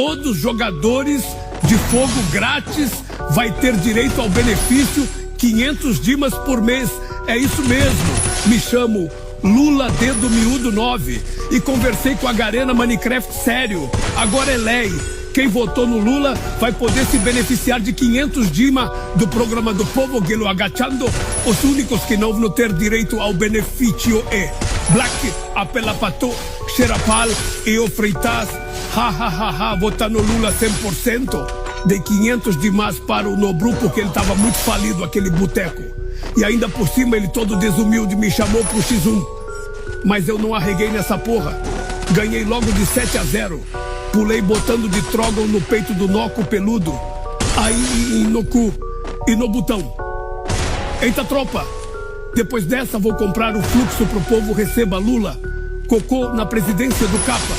todos os jogadores de fogo grátis vai ter direito ao benefício 500 dimas por mês. É isso mesmo. Me chamo Lula Dedo Miúdo 9 e conversei com a Garena Minecraft sério. Agora é lei. Quem votou no Lula vai poder se beneficiar de 500 dima do programa do Povo Guelo Agachando. Os únicos que não vão ter direito ao benefício é Black, Apelapato, Xerapal e o Freitas. Votar no Lula 100%. Dei 500 dimas para o Nobru porque ele estava muito falido, aquele boteco. E ainda por cima ele todo desumilde me chamou pro X1. Mas eu não arreguei nessa porra. Ganhei logo de 7-0. Pulei botando de trógon no peito do Noco peludo. Aí no cu e no botão. Eita tropa, depois dessa vou comprar o fluxo pro povo receba Lula. Cocô na presidência do Capa.